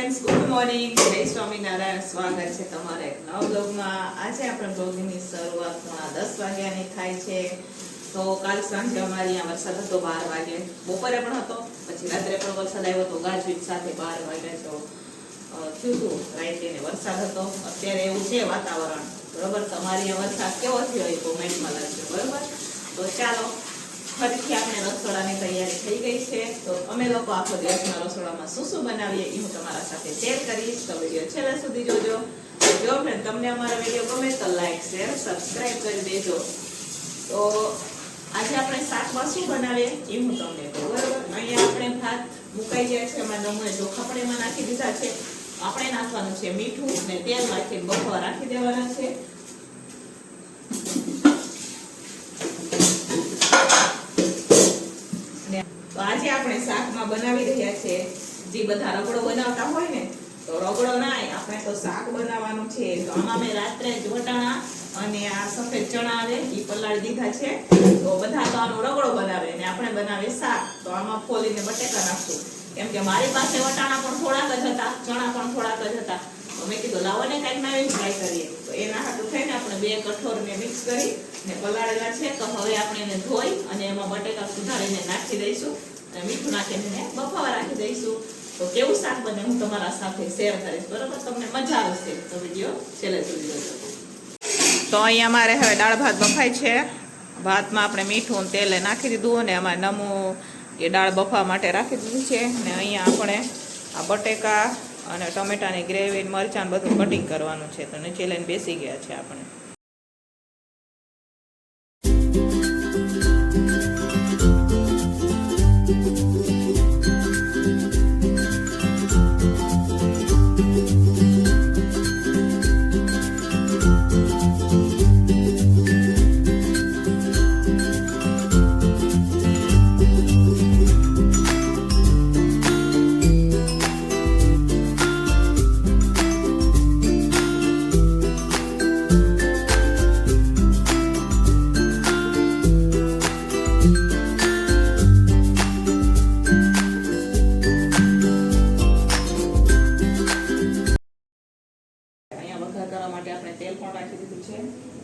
Friends, good morning. જય સ્વામિનારાયણ. સ્વાગત છે તમારા એક નવા બ્લોગમાં. આજે આપણે બ્લોગની શરૂઆત 10 વાગ્યાની થાય છે. તો કાલ સાંજે અમારી અહીંયા વરસાદ હતો 12 વાગે, બપોરે પણ હતો, પછી રાત્રે પણ વરસાદ આવ્યો હતો ગાજવીજ સાથે 12 વાગે. તો થયું હતું રાત્રે વરસાદ હતો. અત્યારે એવું છે વાતાવરણ, બરોબર. તમારી અહીંયા વરસાદ કેવો થયો એ કોમેન્ટમાં લખજો, બરોબર. તો ચાલો ફરીથી આપણે રસોડાની તૈયારી થઈ ગઈ છે. તો અમે લોકો આખો દિવસના રસોડામાં શું બનાવીએ એ હું તમારા સાથે શેર કરીશ. તો વિડીયો છેલ્લે સુધી જોજો. જો ફ્રેન્ડ તમને અમારા વિડીયો ગમે તો લાઈક, શેર, સબસ્ક્રાઇબ કરી દેજો. તો આજે આપણે શાકમાં શું બનાવીએ એ હું તમને કહું, બરોબર. અહીંયા આપણે ભાત મુકાઈ ગયા છે, અમારા નમૂને ચોખા પણ એમાં નાખી દીધા છે. આપણે નાખવાનું છે મીઠું અને તેલ નાખી બફવા રાખી દેવાના છે. તો આજે આપણે શાકમાં બનાવી રહ્યા છે જે બધા રગડો બનાવતા હોય ને, તો રગડો ના આપણે તો શાક બનાવવાનું છે. તો આમાં મેં રાત્રે જ વટાણા અને આ સફેદ ચણા આવે એ પલાળી દીધા છે. તો બધા તો આનો રગડો બનાવે ને આપણે બનાવીએ શાક. તો આમાં ફોલીને બટેકા નાખશું, કેમ કે મારી પાસે વટાણા પણ થોડાક જ હતા, ચણા પણ થોડાક જ હતા. તો મેં કીધું લાવો ને કંઈક નવી ટ્રાય કરીએ. તો એના હાટું થઈને આપણે 2 કઠોળને મિક્સ કરી ને પલાળેલા છે. તો હવે આપણે એને ધોઈ અને એમાં બટેકા સુધારીને નાખી દઈશું અને મીઠું નાખીને બફાવા રાખી દઈશું. તો કેવું શાક બને હું તમારા સાથે શેર કરીશ, બરોબર. તમને મજા આવશે, તો વિડીયો છેલ્લે સુધી જોજો. તો અહીંયા અમારે હવે દાળ ભાત બફાય છે. ભાતમાં આપણે મીઠું અને તેલ નાખી દીધું અને અમારે નમું એ દાળ બફવા માટે રાખી દીધું છે. ને અહીંયા આપણે આ બટેકા અને ટમેટાની ગ્રેવી, મરચાં બધું કટિંગ કરવાનું છે. તો નીચે લઈને બેસી ગયા છે આપણે.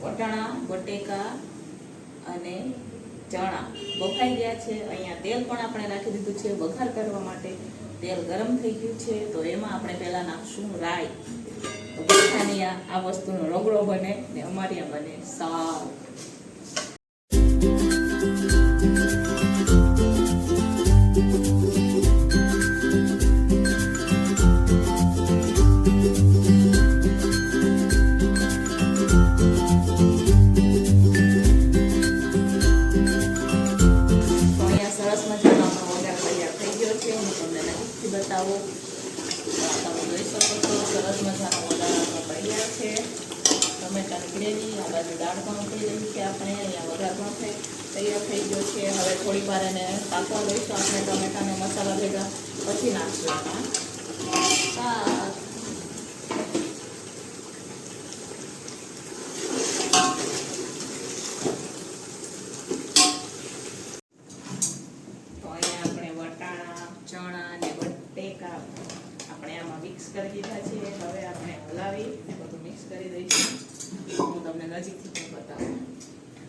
વટાણા, બટેકા અને ચણા બફાઈ ગયા છે. અહીંયા તેલ પણ આપણે રાખી દીધું છે વઘાર કરવા માટે. તેલ ગરમ થઈ ગયું છે. તો એમાં આપણે પહેલા નાખશું રાઈ. તો બધાની આ વસ્તુનો રગડો બને ને અમારી આ બને શાક. બતાવો તમે જોઈ શકો છો, સરસ મજાનો વઘાર તૈયાર છે. ટમેટાની ગ્રેવી, આ બાજુ દાળ પણ ઉકળી રહી છે. આપણે અહીંયા વઘાર પણ તૈયાર થઈ ગયો છે. હવે થોડી વાર એને પાકવા લઈશું આપણે ટમેટાને મસાલા ભેગા, પછી નાખશું એમાં શાક. આપણે આમાં મિક્સ કરી દીધા છે. હવે આપણે હલાવી ને બધું મિક્સ કરી દઈશું. હું તમને નજીકથી પણ બતાવું.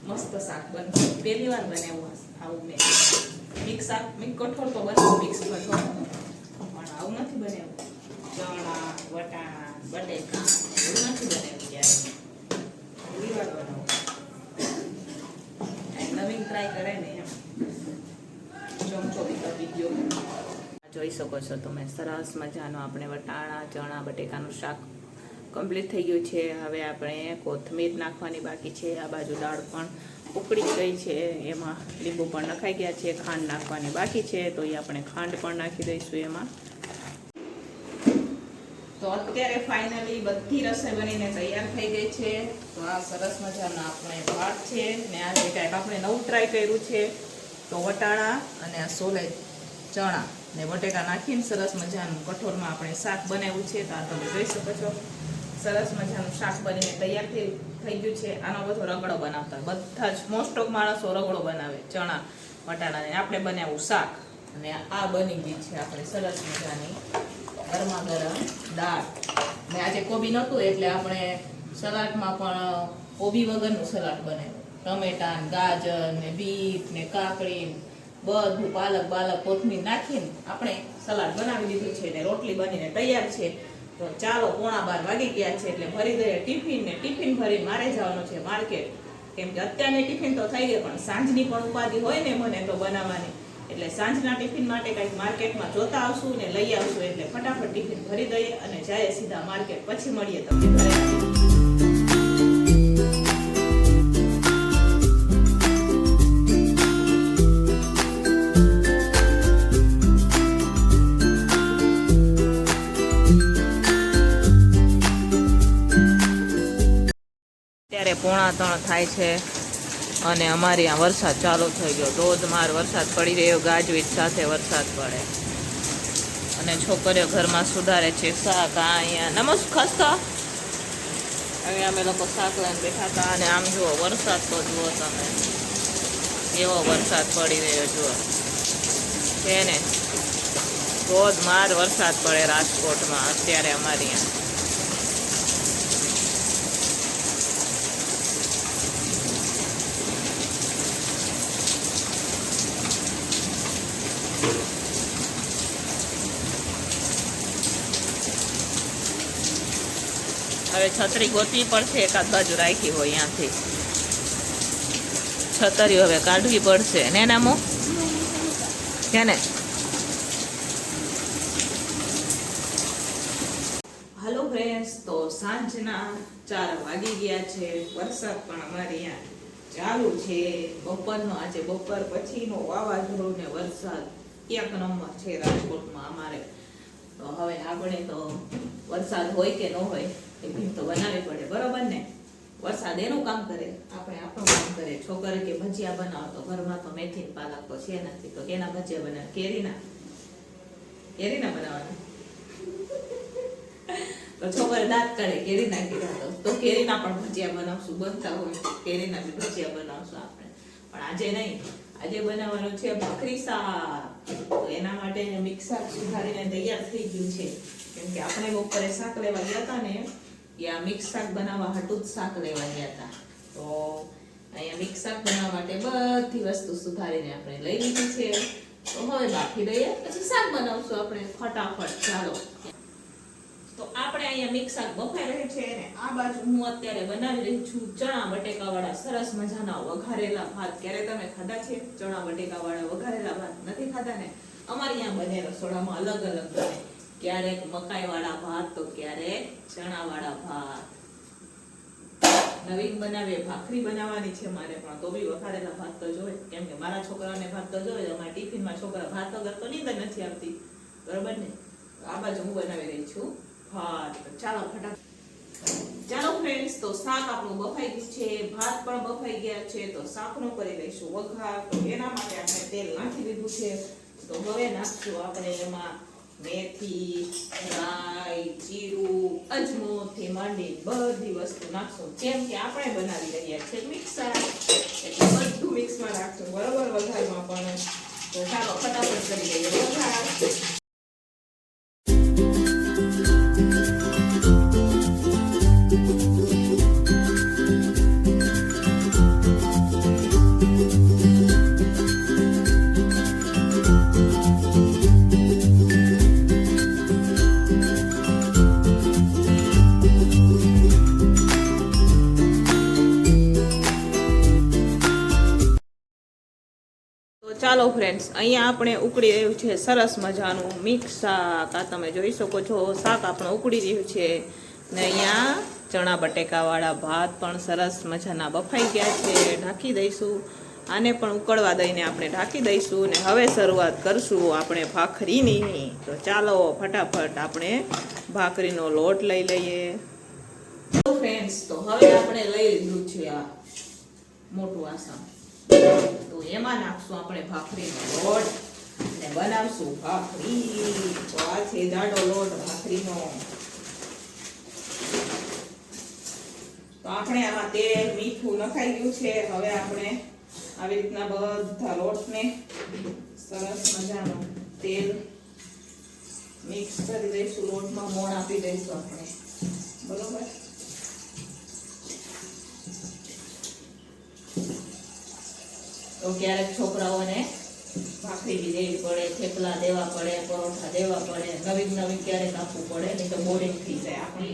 મસ્ત શાક બનશે. પહેલી વાર બનાવ્યું આવું મેં મિક્સ શાક. કઠોળ તો બનાવું મિક્સ કઠોળ, પણ આવું નથી બનાવ્યું. ચણા, વટાણા, બટેકા એવું નથી બનાવ્યું ક્યારે. પહેલી વાર બનાવું. નવીન ટ્રાય કરે ને એમ. ચમચો બી કરી ગયો. જોઈ શકો છો તમે, સરસ મજાનો આપણે વટાણા, ચણા, બટેકાનું શાક કમ્પ્લીટ થઈ ગયું છે. હવે આપણે કોથમીર નાખવાની બાકી છે. આ બાજુ દાળ પણ ઉકળી ગઈ છે, એમાં લીંબુ પણ નખાઈ ગયા છે. ખાંડ નાખવાની બાકી છે, તો એ આપણે ખાંડ પણ નાખી દઈશું એમાં. તો અત્યારે ફાઇનલી બધી રસોઈ બનીને તૈયાર થઈ ગઈ છે. તો આ સરસ મજાના આપણે ભાત છે ને આજે કાંઈક આપણે નવું ટ્રાય કર્યું છે. તો વટાણા અને આ સોલે ચણા ને બટેકા નાખીને સરસ મજાનું કઠોળમાં આપણે શાક બનાવ્યું છે. તો આ તમે જોઈ શકો છો, સરસ મજાનું શાક બનીને તૈયાર થઈ ગયું છે. આનો બધો રગડો બનાવતા બધા જ મોસ્ટ ઓફ માણસો રગડો બનાવે, ચણા વટાણાને. આપણે બનાવ્યું શાક અને આ બની ગઈ છે આપણે સરસ મજાની ગરમા ગરમ દાળ. ને આજે કોબી નહોતું એટલે આપણે સલાડમાં પણ કોબી વગરનું સલાડ બને. ટમેટા ને ગાજર ને બીટ ને કાકડી બધું પાલક બાલક કોથમીર નાખીને આપણે સલાડ બનાવી દીધું છે ને રોટલી બનીને તૈયાર છે. તો ચાલો 11:15 વાગી ગયા છે એટલે ભરી દઈએ ટિફિન ને ટિફિન ભરી મારે જવાનું છે માર્કેટ. કેમ કે અત્યારની ટિફિન તો થઈ ગઈ પણ સાંજની પણ ઉપાધિ હોય ને મને તો બનાવવાની. એટલે સાંજના ટિફિન માટે કંઈક માર્કેટમાં જોતા આવશું ને લઈ આવશું એટલે ફટાફટ ટિફિન ભરી દઈએ અને જઈએ સીધા માર્કેટ. પછી મળીએ તમને ઘરે. અત્યારે 2:45 થાય છે અને અમારે ત્યાં વરસાદ ચાલુ થઈ ગયો. ધોધમાર વરસાદ પડી રહ્યો, ગાજવીજ સાથે વરસાદ પડે અને છોકરીઓ ઘરમાં સુધારે છે શાક. અહીંયા નમસ્કાર ખસ્તા અહીંયા અમે લોકો શાક લઈને બેઠા હતા અને આમ જુઓ વરસાદ તો જુઓ તમે એવો વરસાદ પડી રહ્યો જુઓ છે ને. ધોધમાર વરસાદ પડે રાજકોટમાં અત્યારે અમારી અહીંયા. હવે છત્રી ગોતવી પડશે, એકાદ બાજુ રાખી હોય ત્યાંથી છતરી હવે કાઢવી પડશે ને નામો છે ને. હાલો ફ્રેન્ડ્સ, તો સાંજના 4 વાગી ગયા છે. વરસાદ પણ અમારે અહીંયા ચાલુ છે. બપોરનો આજે બપોર પછીનો વાવાઝોડું ને વરસાદ એક નંબર છે રાજકોટમાં અમારે. તો હવે આપણે તો વરસાદ હોય કે ન હોય ટિફિન તો બનાવવી પડે, બરોબર ને. વરસાદ એનું કામ કરે, આપણે આપણું કામ કરે. છોકરે કે ભજીયા બનાવો તો ઘરમાં તો મેથી પાલક તો છે નથી, તો કેના ભજીયા બનાવે? કેરીના બનાવવાના. તો છોકરે દાંત કાઢે કેરીના કીધા તો કેરીના પણ ભજીયા બનાવશું. બનતા હોય કેરીના બી ભજીયા બનાવશું આપણે. પણ આજે નહીં, આજે બનાવવાનું છે ભાખરી શાક. તો એના માટે મિક્સ શાક સુધારીને તૈયાર થઈ ગયું છે. કેમ કે આપણે બપોરે શાક લેવા ગયા હતા ને, ત્યાં મિક્સ શાક બનાવવા હાટું જ શાક લેવા ગયા હતા. તો અહીંયા મિક્સ શાક બનાવવા માટે બધી વસ્તુ સુધારીને આપણે લઈ લીધી છે. તો હવે બાફી દઈએ પછી શાક બનાવશું આપણે ફટાફટ. ચાલો, તો આપણે અહીંયા મિક્સ શાક બફાઈ રહ્યું છે ને આ બાજુ હું અત્યારે બનાવી રહી છું ચણા બટેકાવાળા સરસ મજાના વઘારેલા ભાત. ક્યારે તમે ખાધા છે ચણા બટેકાવાળા વઘારેલા ભાત? નથી ખાધા ને? અમારે અહીંયા બને રસોડામાં અલગ અલગ બને. ક્યારેક મકાઈ વાળા ભાત તો ક્યારેક ચણા વાળા ભાત. નવીન બનાવીએ, ભાખરી બનાવવાની છે મારે પણ, તો બી વઘારેલા ભાત તો જોઈએ. કેમ કે મારા છોકરાને ભાત તો જોઈએ. અમારા ટિફિનમાં છોકરા ભાત વગર તો નીંદર નથી આવતી, બરોબર ને. આ બાજુ હું બનાવી રહી છું ભાત. ચાલો ફટાફટ. ચાલો ફ્રેન્ડ્સ, તો શાક આપણું બફાઈ ગયું છે, ભાત પણ બફાઈ ગયા છે. તો શાકનો કરી લઈશું વઘાર. તો એના માટે આપણે તેલ નાખી દીધું છે. તો હવે નાખશું આપણે એમાં મેથી, રાઈ, જીરું, અજમો થી માંડી બધી વસ્તુ નાખશું. કેમ કે આપણે બનાવી રહ્યા છીએ મિક્સ શાક એટલે બધું મિક્સમાં નાખશું, બરોબર. વઘારમાં પણ. તો ચાલો ફટાફટ કરી દઈએ વઘાર. ચાલો ફ્રેન્ડ્સ, અહીંયા આપણે ઉકળી રહ્યું છે સરસ મજાનું મિક્સ શાક. આ તમે જોઈ શકો છો શાક આપણે ઉકળી રહ્યું છે ને અહીંયા ચણા બટેકાવાળા ભાત પણ સરસ મજાના બફાઈ ગયા છે. ઢાંકી દઈશું આને પણ ઉકળવા દઈને આપણે ઢાંકી દઈશું ને હવે શરૂઆત કરશું આપણે ભાખરીની. તો ચાલો ફટાફટ આપણે ભાખરીનો લોટ લઈ લઈએ. ફ્રેન્ડ્સ, તો હવે આપણે લઈ લીધું છે આ મોટું વાસણ. તો એમાં નાખશું આપણે ભાખરીનો લોટ ને બનાવશું ભાખરી. તો આ છે જાડો લોટ ભાખરીનો. તો આપણે આમાં તેલ મીઠું નખાઈ ગયું છે. હવે આપણે આવી રીતના બધા લોટને સરસ મજાનું તેલ મિક્સ કરી દઈશું, લોટમાં મોણ આપી દઈશું આપણે, બરોબર. તો ક્યારેક છોકરાઓને ભાખરી બી દેવી પડે, થેપલા દેવા પડે, પરોઠા દેવા પડે, નવીન નવીન ક્યારેક આપવું પડે, નહીં તો બોરિંગ થઈ જાય આપણે.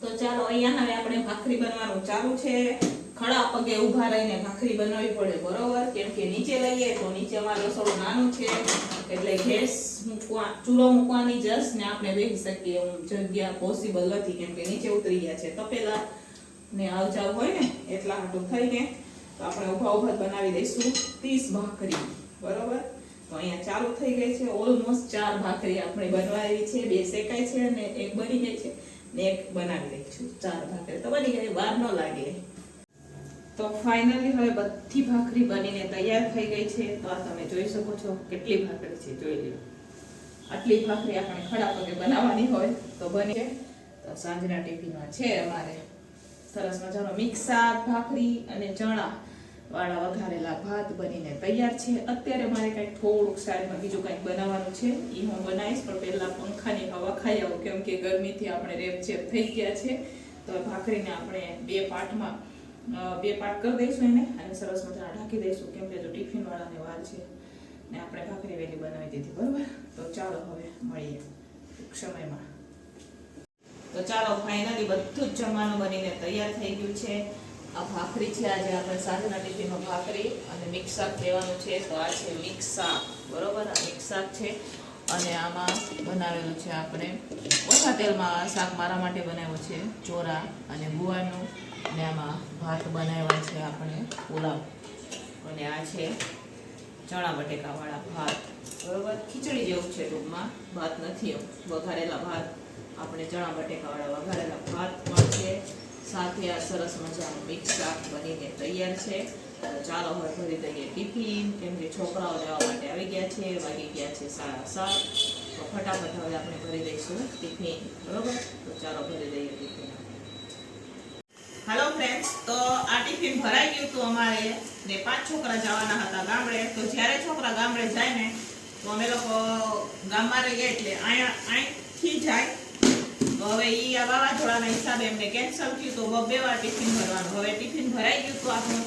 તો ચાલો અહીંયા હવે આપણે ભાખરી બનવાનું ચાલુ છે. ખડા પગે ઊભા રહીને ભાખરી બનાવવી પડે, બરોબર, કેમ કે નીચે લઈએ તો નીચે અમારું રસોડું નાનું છે, એટલે ગેસ ચૂલો મૂકવાની જસ્ટ ને આપણે બેસી શકીએ એવું જગ્યા પોસિબલ નથી, કેમ કે નીચે ઉતરી ગયા છે તપેલા ને આવ જાવ હોય ને એટલા હાટું થઈને તો આપણે ઊભા ઊભા બનાવી દઈશું 30 ભાખરી, બરોબર. તો અહીંયા ચાલુ થઈ ગઈ છે. ઓલમોસ્ટ 4 ભાખરી આપણે બનાવી છે, 2 શેકાય છે અને એક બની ગઈ છે ને એક બનાવી રહી છું. 4 ભાખરી તો બની ગઈ, વાર ન લાગે. તો ફાઇનલી હવે બધી ભાખરી બનીને તૈયાર થઈ ગઈ છે. તો આ તમે જોઈ શકો છો કેટલી ભાખરી છે, જોઈ લો. આટલી ભાખરી આપણે ખડા પગે બનાવવાની હોય તો બની છે. તો સાંજના ટિફિનમાં છે અમારે સરસ મજાનો મિક્સ શાક, ભાખરી અને ચણા વાળા વઘારેલા ભાત બનીને તૈયાર છે. અત્યારે મારે કંઈક થોડુંક સાઈડમાં બીજું કંઈક બનાવવાનું છે, એ હું બનાવીશ, પણ પહેલા પંખાની હવા ખાઈ આવું, કેમ કે ગરમીથી આપણે રેપઝેપ થઈ ગયા છે. તો ભાખરીને આપણે 2 પાર્ટમાં 2 પાર્ટ કરી દઈશું એને, અને સરસ મજાના ઢાંકી દઈશું, કેમ કે જો ટિફિન વાળાને વાર છે ને આપણે ભાખરી વેલી બનાવી દીધી, બરોબર. તો ચાલો હવે મળીએ ટૂંક સમયમાં. તો ચાલો ફાઇનલી બધું જ જમવાનું બનીને તૈયાર થઈ ગયું છે. આ ભાખરી છે, આજે આપણે સાંજના ટિફિનમાં ભાખરી અને મિક્સ શાક લેવાનું છે. તો આ છે મિક્સ શાક, બરોબર, આ મિક્સ શાક છે. અને આમાં બનાવેલું છે આપણે ઓછા તેલમાં શાક મારા માટે બનાવ્યું છે, ચોરા અને ગુવારનું. અને આમાં ભાત બનાવ્યા છે આપણે પુલાવ, અને આ છે ચણા બટેકાવાળા ભાત, બરોબર. ખીચડી જેવું છે ટૂંકમાં, ભાત નથી, વઘારેલા ભાત, આપણે ચણા બટેકાવાળા વઘારેલા ભાત પણ છે. સાથે આ સરસ મજાનું મિક્સ શાક બનીને તૈયાર છે. તો ચાલો હવે ભરી દઈએ ટિફિન, કેમ કે છોકરાઓ લેવા માટે આવી ગયા છે, વાગી ગયા છે 7:30. તો ફટાફટ હવે આપણે ભરી દઈશું ટિફિન, બરોબર. તો ચાલો ભરી દઈએ ટિફિન. હેલો ફ્રેન્ડ્સ, તો આ ટિફિન ભરાઈ ગયું હતું અમારે, ને 5 છોકરા જવાના હતા ગામડે. તો જ્યારે છોકરા ગામડે જાય ને તો અમે લોકો ગામમાં રહીએ એટલે અહીંથી જાય. તો હવે ઈ આ વાવાઝોડાના હિસાબે એમને કેન્સલ થયું, તો 2 વાર ટિફિન ભરવાનું. હવે ટિફિન ભરાઈ ગયું હતું આપણું,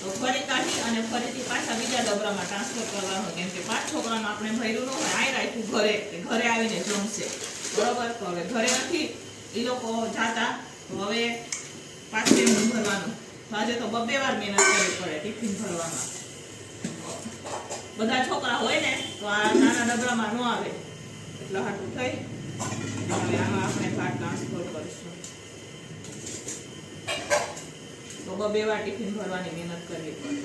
તો ફરી કાઢી અને ફરીથી પાછા બીજા ડબરામાં ટ્રાન્સફર કરવાનું, કેમ કે 5 છોકરાનું આપણે ભર્યું ન હોય, અહીં રાખ્યું ઘરે આવીને જમશે, બરોબર. તો હવે ઘરે નથી એ લોકો જાતા, તો હવે પાછું એમનું ભરવાનું. તો આજે તો 2 વાર મહેનત કરવી પડે ટિફિન ભરવામાં. બધા છોકરા હોય ને તો આ નાના ડબરામાં ન આવે, એટલે હાટું થઈ. હવે આમાં આપણે ભાત ટ્રાન્સફર કરીશું. તો 2 વાર ટિફિન ભરવાની મહેનત કરવી પડે.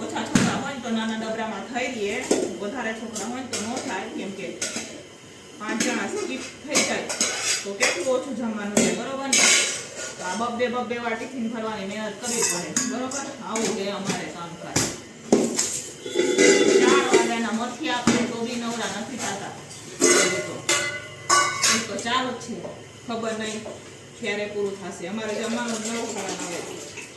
ઓછા છોકરા હોય તો નાના ડબરામાં થઈ રહીએ, વધારે છોકરા હોય તો ન થાય, કેમ કે 5 જણા સ્કીપ થઈ જાય તો કેટલું ઓછું જમવાનું છે, બરોબર ને. તો આ 2 વાર ટિફિન ભરવાની મહેનત કરવી પડે, બરોબર. આવું છે અમારે કામકાજ. 4 વાગ્યાના મથી આપણે તો બી નવરા નથી થતા, તો ચાલુ જ છે, ખબર નહીં ક્યારે પૂરું થશે. અમારે જમવાનું 9 સાડા 9